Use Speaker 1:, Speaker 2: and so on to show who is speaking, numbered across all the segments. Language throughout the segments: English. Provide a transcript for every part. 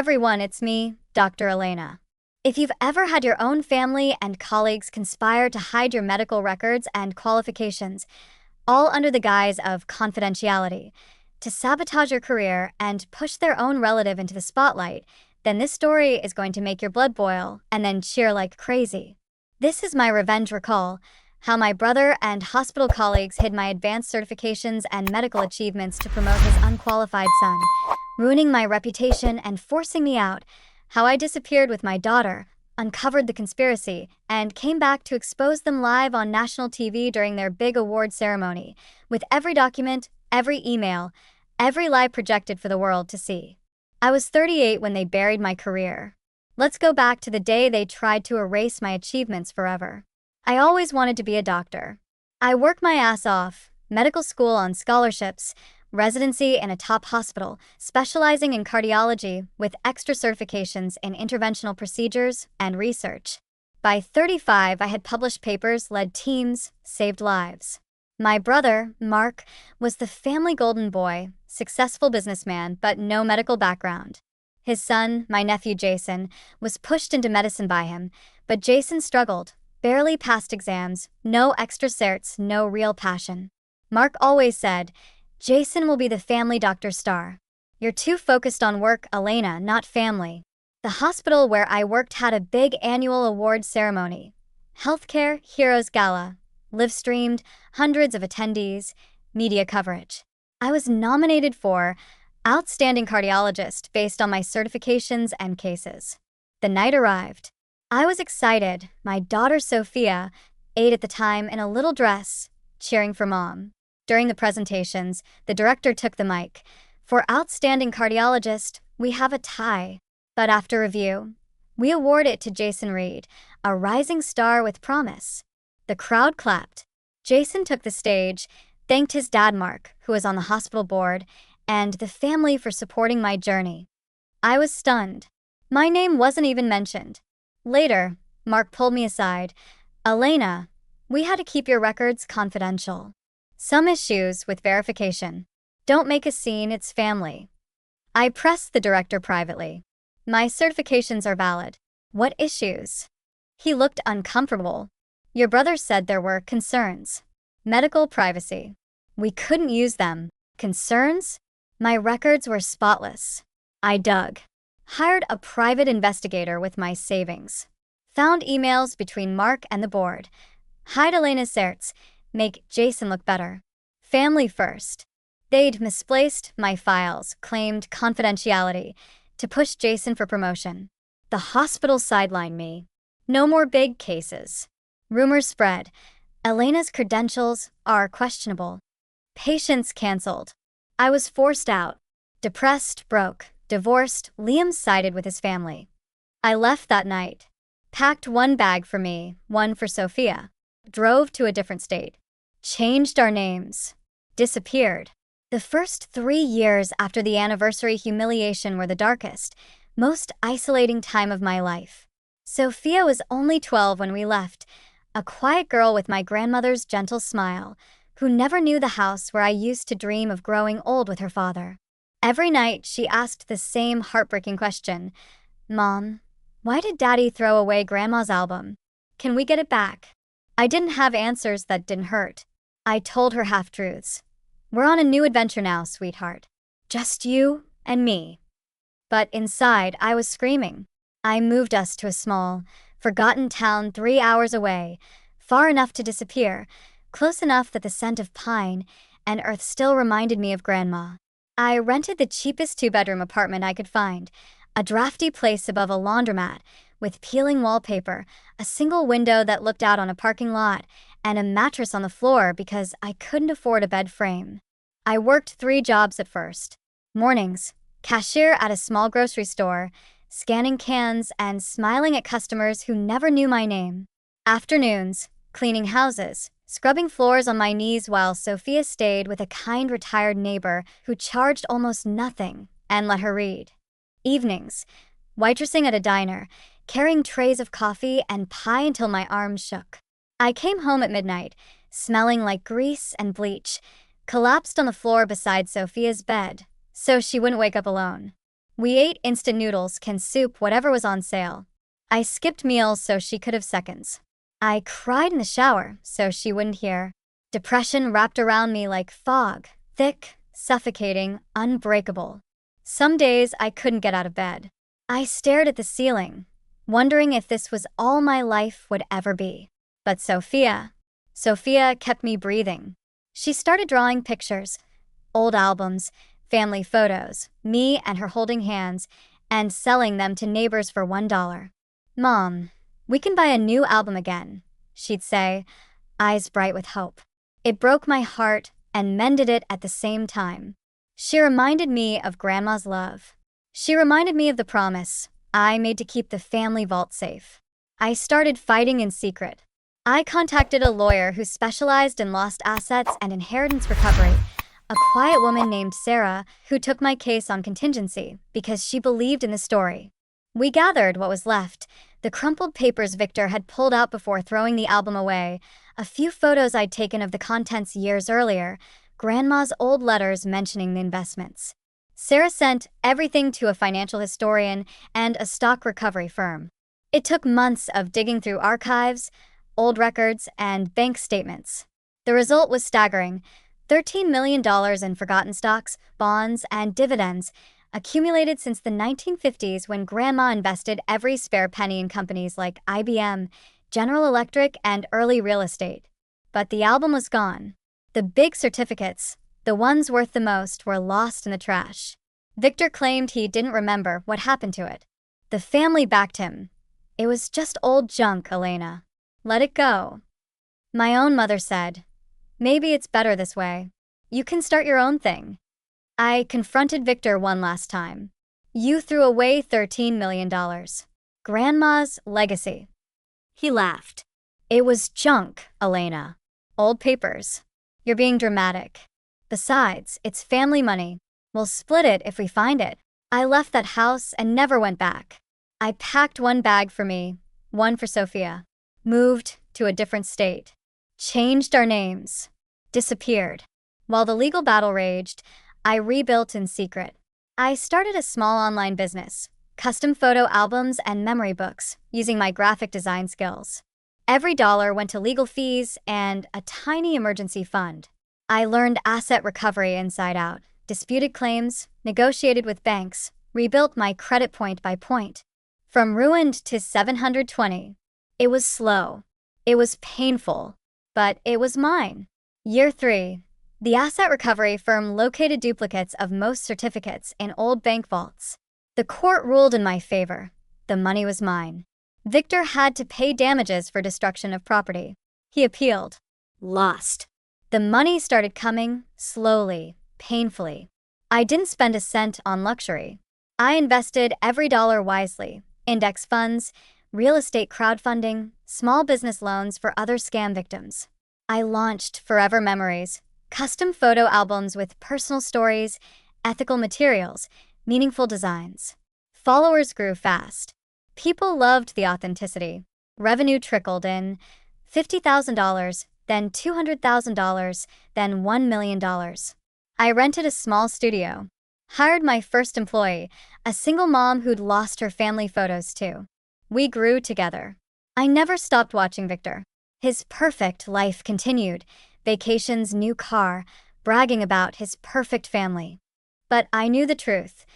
Speaker 1: everyone, it's me, Dr. Elena. If you've ever had your own family and colleagues conspire to hide your medical records and qualifications, all under the guise of confidentiality, to sabotage your career and push their own relative into the spotlight, then this story is going to make your blood boil and then cheer like crazy. This is my revenge recall, how my brother and hospital colleagues hid my advanced certifications and medical achievements to promote his unqualified son, ruining my reputation and forcing me out, how I disappeared with my daughter, uncovered the conspiracy, and came back to expose them live on national TV during their big award ceremony, with every document, every email, every lie projected for the world to see. I was 38 when they buried my career. Let's go back to the day they tried to erase my achievements forever. I always wanted to be a doctor. I worked my ass off, medical school on scholarships, residency in a top hospital, specializing in cardiology with extra certifications in interventional procedures and research. By 35, I had published papers, led teams, saved lives. My brother, Mark, was the family golden boy, successful businessman, but no medical background. His son, my nephew Jason, was pushed into medicine by him, but Jason struggled, barely passed exams, no extra certs, no real passion. Mark always said, "Jason will be the family doctor star. You're too focused on work, Elena, not family." The hospital where I worked had a big annual award ceremony. Healthcare Heroes Gala, live-streamed, hundreds of attendees, media coverage. I was nominated for Outstanding Cardiologist based on my certifications and cases. The night arrived. I was excited, my daughter Sophia, 8 at the time, in a little dress, cheering for Mom. During the presentations, the director took the mic. For Outstanding Cardiologist, we have a tie. But after review, we award it to Jason Reed, a rising star with promise. The crowd clapped. Jason took the stage, thanked his dad Mark, who was on the hospital board, and the family for supporting my journey. I was stunned. My name wasn't even mentioned. Later, Mark pulled me aside. "Elena, we had to keep your records confidential. Some issues with verification. Don't make a scene, it's family." I pressed the director privately. "My certifications are valid. What issues?" He looked uncomfortable. "Your brother said there were concerns. Medical privacy. We couldn't use them." Concerns? My records were spotless. I dug. Hired a private investigator with my savings. Found emails between Mark and the board. Hide Elena's certs. Make Jason look better. Family first. They'd misplaced my files, claimed confidentiality, to push Jason for promotion. The hospital sidelined me. No more big cases. Rumors spread. Elena's credentials are questionable. Patients canceled. I was forced out. Depressed, broke, divorced, Liam sided with his family. I left that night. Packed one bag for me, one for Sophia. Drove to a different state. Changed our names. Disappeared. The first 3 years after the anniversary humiliation were the darkest, most isolating time of my life. Sophia was only 12 when we left, a quiet girl with my grandmother's gentle smile, who never knew the house where I used to dream of growing old with her father. Every night she asked the same heartbreaking question, "Mom, why did Daddy throw away Grandma's album? Can we get it back?" I didn't have answers that didn't hurt. I told her half-truths. "We're on a new adventure now, sweetheart. Just you and me." But inside, I was screaming. I moved us to a small, forgotten town 3 hours away, far enough to disappear, close enough that the scent of pine and earth still reminded me of Grandma. I rented the cheapest 2-bedroom apartment I could find, a drafty place above a laundromat, with peeling wallpaper, a single window that looked out on a parking lot, and a mattress on the floor because I couldn't afford a bed frame. I worked 3 jobs at first. Mornings, cashier at a small grocery store, scanning cans and smiling at customers who never knew my name. Afternoons, cleaning houses, scrubbing floors on my knees while Sophia stayed with a kind retired neighbor who charged almost nothing and let her read. Evenings, waitressing at a diner, carrying trays of coffee and pie until my arms shook. I came home at midnight, smelling like grease and bleach, collapsed on the floor beside Sophia's bed, so she wouldn't wake up alone. We ate instant noodles, canned soup, whatever was on sale. I skipped meals so she could have seconds. I cried in the shower so she wouldn't hear. Depression wrapped around me like fog, thick, suffocating, unbreakable. Some days I couldn't get out of bed. I stared at the ceiling, wondering if this was all my life would ever be. But Sophia kept me breathing. She started drawing pictures, old albums, family photos, me and her holding hands, and selling them to neighbors for $1. "Mom, we can buy a new album again," she'd say, eyes bright with hope. It broke my heart and mended it at the same time. She reminded me of Grandma's love. She reminded me of the promise I made to keep the family vault safe. I started fighting in secret. I contacted a lawyer who specialized in lost assets and inheritance recovery, a quiet woman named Sarah who took my case on contingency because she believed in the story. We gathered what was left, the crumpled papers Victor had pulled out before throwing the album away, a few photos I'd taken of the contents years earlier, Grandma's old letters mentioning the investments. Sarah sent everything to a financial historian and a stock recovery firm. It took months of digging through archives, old records, and bank statements. The result was staggering: $13 million in forgotten stocks, bonds, and dividends, accumulated since the 1950s when Grandma invested every spare penny in companies like IBM, General Electric, and early real estate. But the album was gone. The big certificates, the ones worth the most, were lost in the trash. Victor claimed he didn't remember what happened to it. The family backed him. "It was just old junk, Elena. Let it go." My own mother said, "Maybe it's better this way. You can start your own thing." I confronted Victor one last time. "You threw away $13 million. Grandma's legacy." He laughed. "It was junk, Elena. Old papers. You're being dramatic. Besides, it's family money. We'll split it if we find it." I left that house and never went back. I packed one bag for me, one for Sophia, moved to a different state, changed our names, disappeared. While the legal battle raged, I rebuilt in secret. I started a small online business, custom photo albums and memory books, using my graphic design skills. Every dollar went to legal fees and a tiny emergency fund. I learned asset recovery inside out, disputed claims, negotiated with banks, rebuilt my credit point by point. From ruined to 720. It was slow. It was painful. But it was mine. Year 3. The asset recovery firm located duplicates of most certificates in old bank vaults. The court ruled in my favor. The money was mine. Victor had to pay damages for destruction of property. He appealed. Lost. The money started coming, slowly, painfully. I didn't spend a cent on luxury. I invested every dollar wisely. Index funds, real estate crowdfunding, small business loans for other scam victims. I launched Forever Memories, custom photo albums with personal stories, ethical materials, meaningful designs. Followers grew fast. People loved the authenticity. Revenue trickled in: $50,000, then $200,000, then $1 million. I rented a small studio, hired my first employee, a single mom who'd lost her family photos too. We grew together. I never stopped watching Victor. His perfect life continued: vacations, new car, bragging about his perfect family. But I knew the truth.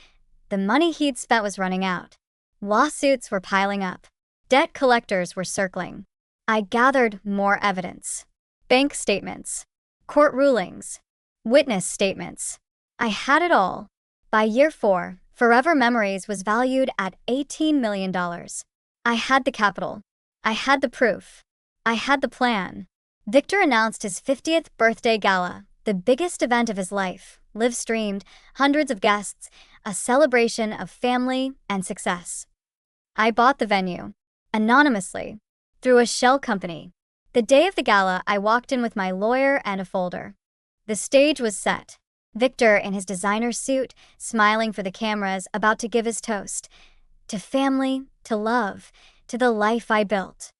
Speaker 1: The money he'd spent was running out. Lawsuits were piling up. Debt collectors were circling. I gathered more evidence. Bank statements, court rulings, witness statements. I had it all. By year 4, Forever Memories was valued at $18 million. I had the capital. I had the proof. I had the plan. Victor announced his 50th birthday gala, the biggest event of his life, live-streamed, hundreds of guests, a celebration of family and success. I bought the venue, anonymously, through a shell company. The day of the gala, I walked in with my lawyer and a folder. The stage was set. Victor in his designer suit, smiling for the cameras, about to give his toast. To family, to love, to the life I built.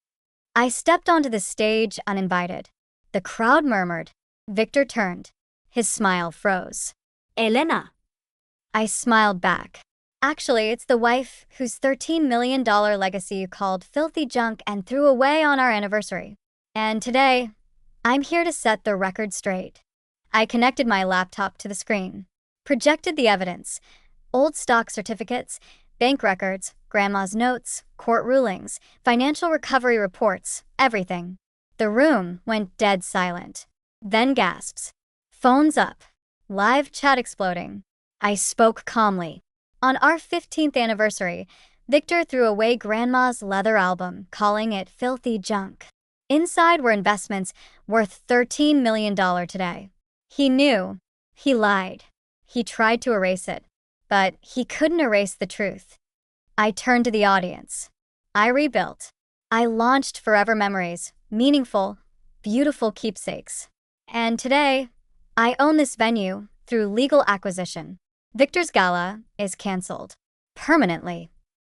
Speaker 1: I stepped onto the stage uninvited. The crowd murmured. Victor turned. His smile froze. "Elena." I smiled back. Actually, it's the wife whose $13 million legacy you called filthy junk and threw away on our anniversary. And today, I'm here to set the record straight. I connected my laptop to the screen, projected the evidence, old stock certificates, bank records, grandma's notes, court rulings, financial recovery reports, everything. The room went dead silent. Then gasps. Phones up. Live chat exploding. I spoke calmly. On our 15th anniversary, Victor threw away Grandma's leather album, calling it filthy junk. Inside were investments worth $13 million today. He knew. He lied. He tried to erase it, but he couldn't erase the truth. I turned to the audience. I rebuilt. I launched forever memories, meaningful, beautiful keepsakes. And today, I own this venue through legal acquisition. Victor's Gala is canceled. Permanently.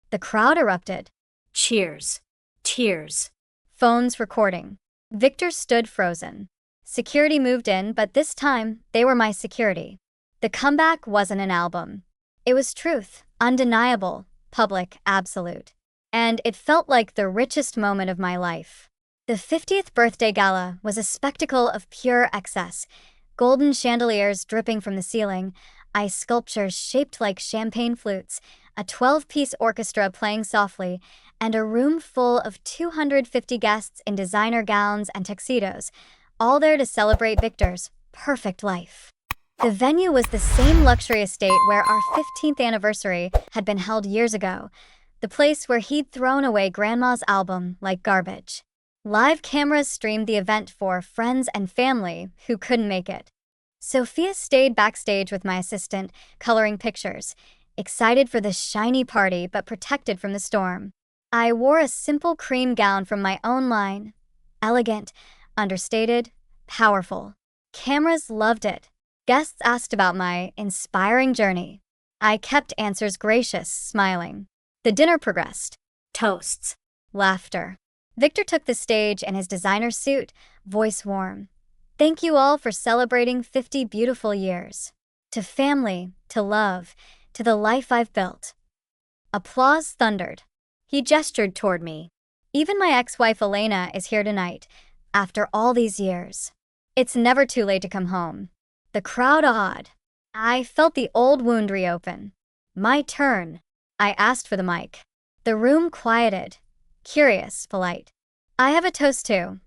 Speaker 1: The crowd erupted. Cheers. Tears. Phones recording. Victor stood frozen. Security moved in, but this time, they were my security. The comeback wasn't an album. It was truth, undeniable, public, absolute. And it felt like the richest moment of my life. The 50th birthday gala was a spectacle of pure excess. Golden chandeliers dripping from the ceiling, ice sculptures shaped like champagne flutes, a 12-piece orchestra playing softly, and a room full of 250 guests in designer gowns and tuxedos, all there to celebrate Victor's perfect life. The venue was the same luxury estate where our 15th anniversary had been held years ago, the place where he'd thrown away Grandma's album like garbage. Live cameras streamed the event for friends and family who couldn't make it. Sophia stayed backstage with my assistant, coloring pictures, excited for the shiny party but protected from the storm. I wore a simple cream gown from my own line. Elegant, understated, powerful. Cameras loved it. Guests asked about my inspiring journey. I kept answers gracious, smiling. The dinner progressed. Toasts. Laughter. Victor took the stage in his designer suit, voice warm. Thank you all for celebrating 50 beautiful years. To family, to love, to the life I've built. Applause thundered. He gestured toward me. Even my ex-wife Elena is here tonight, after all these years. It's never too late to come home. The crowd awed. I felt the old wound reopen. My turn. I asked for the mic. The room quieted. Curious, polite. I have a toast too,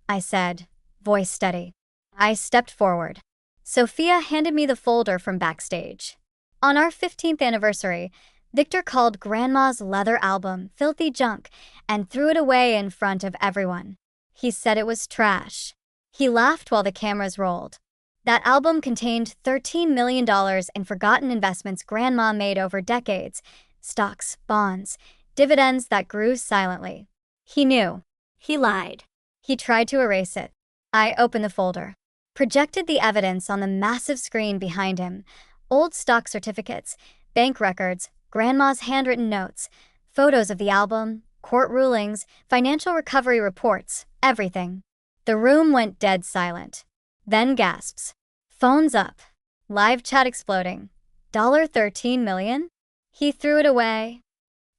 Speaker 1: I said, voice steady. I stepped forward. Sophia handed me the folder from backstage. On our 15th anniversary, Victor called Grandma's leather album filthy junk and threw it away in front of everyone. He said it was trash. He laughed while the cameras rolled. That album contained $13 million in forgotten investments Grandma made over decades, stocks, bonds, dividends that grew silently. He knew. He lied. He tried to erase it. I opened the folder, projected the evidence on the massive screen behind him, old stock certificates, bank records, Grandma's handwritten notes, photos of the album, court rulings, financial recovery reports, everything. The room went dead silent. Then gasps. Phones up. Live chat exploding. $13 million? He threw it away.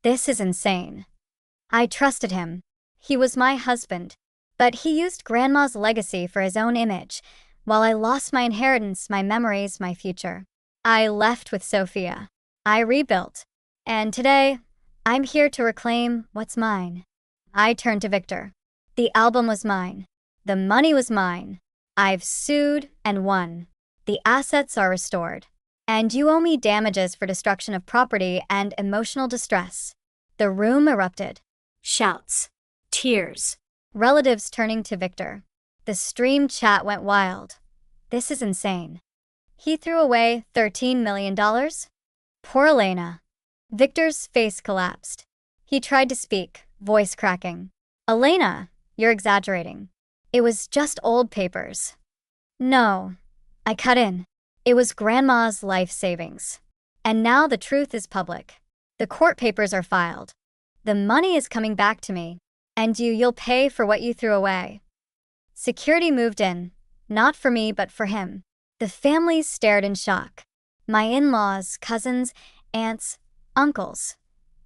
Speaker 1: This is insane. I trusted him. He was my husband. But he used Grandma's legacy for his own image, while I lost my inheritance, my memories, my future. I left with Sophia. I rebuilt. And today, I'm here to reclaim what's mine. I turned to Victor. The album was mine. The money was mine. I've sued and won. The assets are restored. And you owe me damages for destruction of property and emotional distress. The room erupted. Shouts. Tears. Relatives turning to Victor. The stream chat went wild. This is insane. He threw away $13 million? Poor Elena. Victor's face collapsed. He tried to speak, voice cracking. Elena, you're exaggerating. It was just old papers. No. I cut in. It was Grandma's life savings. And now the truth is public. The court papers are filed. The money is coming back to me. And you'll pay for what you threw away. Security moved in, not for me but for him. The family stared in shock. My in-laws, cousins, aunts, uncles,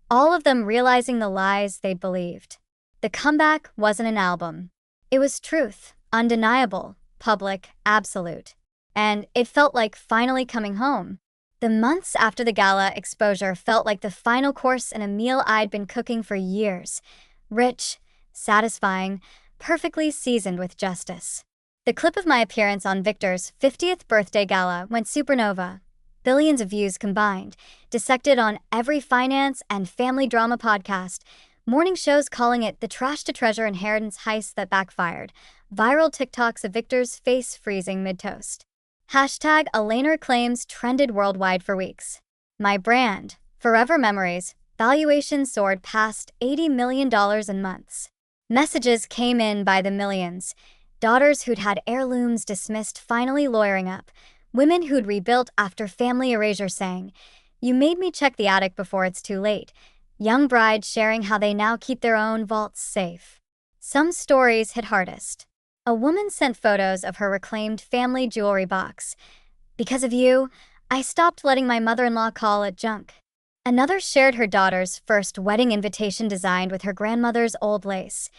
Speaker 1: all of them realizing the lies they'd believed. The comeback wasn't an album. It was truth, undeniable, public, absolute. And it felt like finally coming home. The months after the gala exposure felt like the final course in a meal I'd been cooking for years. Rich, satisfying, perfectly seasoned with justice. The clip of my appearance on Victor's 50th birthday gala went supernova. Billions of views combined, dissected on every finance and family drama podcast, morning shows calling it the trash-to-treasure inheritance heist that backfired, viral TikToks of Victor's face freezing mid-toast. Hashtag Elena claims trended worldwide for weeks. My brand, Forever Memories, valuation soared past $80 million in months. Messages came in by the millions. Daughters who'd had heirlooms dismissed finally lawyering up. Women who'd rebuilt after family erasure saying, "You made me check the attic before it's too late." Young brides sharing how they now keep their own vaults safe. Some stories hit hardest. A woman sent photos of her reclaimed family jewelry box. "Because of you, I stopped letting my mother-in-law call it junk." Another shared her daughter's first wedding invitation designed with her grandmother's old lace.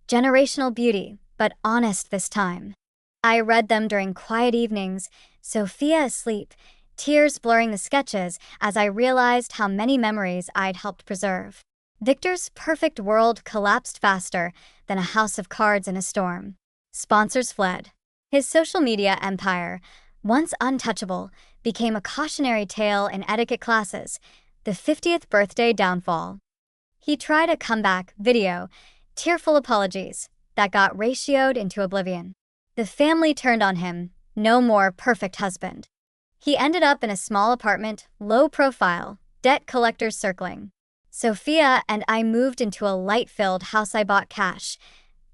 Speaker 1: Generational beauty, but honest this time. I read them during quiet evenings, Sophia asleep, tears blurring the sketches as I realized how many memories I'd helped preserve. Victor's perfect world collapsed faster than a house of cards in a storm. Sponsors fled. His social media empire, once untouchable, became a cautionary tale in etiquette classes, the 50th birthday downfall. He tried a comeback video, tearful apologies, that got ratioed into oblivion. The family turned on him, no more perfect husband. He ended up in a small apartment, low profile, debt collectors circling. Sophia and I moved into a light-filled house I bought cash.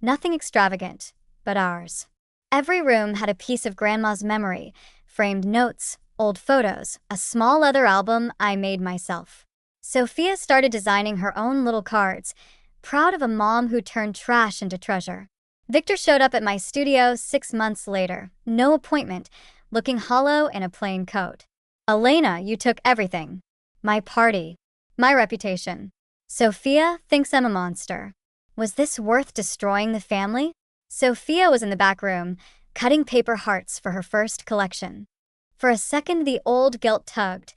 Speaker 1: Nothing extravagant, but ours. Every room had a piece of Grandma's memory, framed notes, old photos, a small leather album I made myself. Sophia started designing her own little cards, proud of a mom who turned trash into treasure. Victor showed up at my studio 6 months later, no appointment, looking hollow in a plain coat. "Elena, you took everything. My party. My reputation. Sophia thinks I'm a monster." Was this worth destroying the family? Sophia was in the back room, cutting paper hearts for her first collection. For a second, the old guilt tugged,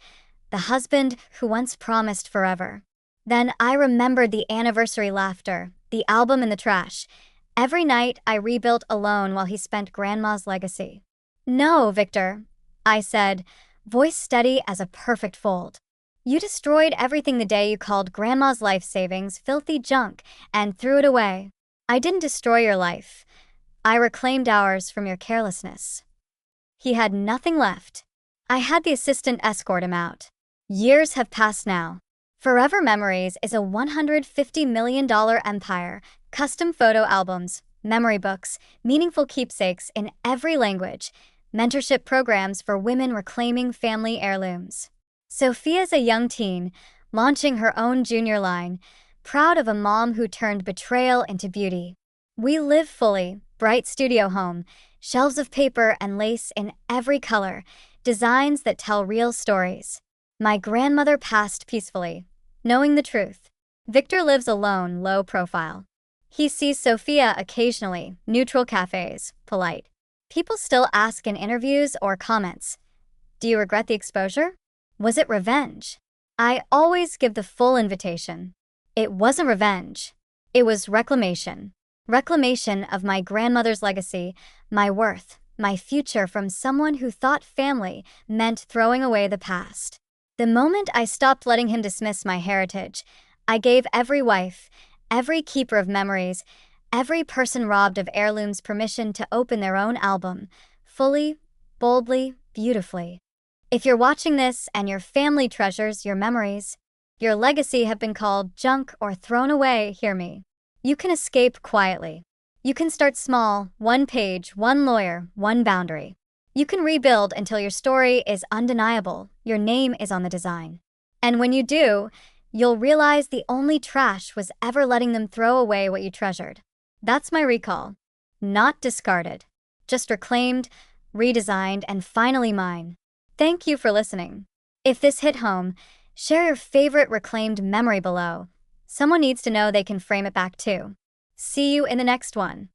Speaker 1: the husband who once promised forever. Then I remembered the anniversary laughter, the album in the trash. Every night I rebuilt alone while he spent Grandma's legacy. "No, Victor," I said, voice steady as a perfect fold. "You destroyed everything the day you called Grandma's life savings filthy junk and threw it away. I didn't destroy your life. I reclaimed ours from your carelessness." He had nothing left. I had the assistant escort him out. Years have passed now. Forever Memories is a $150 million empire, custom photo albums, memory books, meaningful keepsakes in every language, mentorship programs for women reclaiming family heirlooms. Sophia's a young teen, launching her own junior line, proud of a mom who turned betrayal into beauty. We live fully, bright studio home, shelves of paper and lace in every color, designs that tell real stories. My grandmother passed peacefully, knowing the truth. Victor lives alone, low profile. He sees Sophia occasionally, neutral cafes, polite. People still ask in interviews or comments, "Do you regret the exposure? Was it revenge?" I always give the full invitation. It wasn't revenge. It was reclamation. Reclamation of my grandmother's legacy, my worth, my future from someone who thought family meant throwing away the past. The moment I stopped letting him dismiss my heritage, I gave every wife, every keeper of memories, every person robbed of heirlooms permission to open their own album, fully, boldly, beautifully. If you're watching this and your family treasures your memories, your legacy have been called junk or thrown away, hear me. You can escape quietly. You can start small, one page, one lawyer, one boundary. You can rebuild until your story is undeniable, your name is on the design. And when you do, you'll realize the only trash was ever letting them throw away what you treasured. That's my recall. Not discarded. Just reclaimed, redesigned, and finally mine. Thank you for listening. If this hit home, Share your favorite reclaimed memory below. Someone needs to know they can frame it back too. See you in the next one.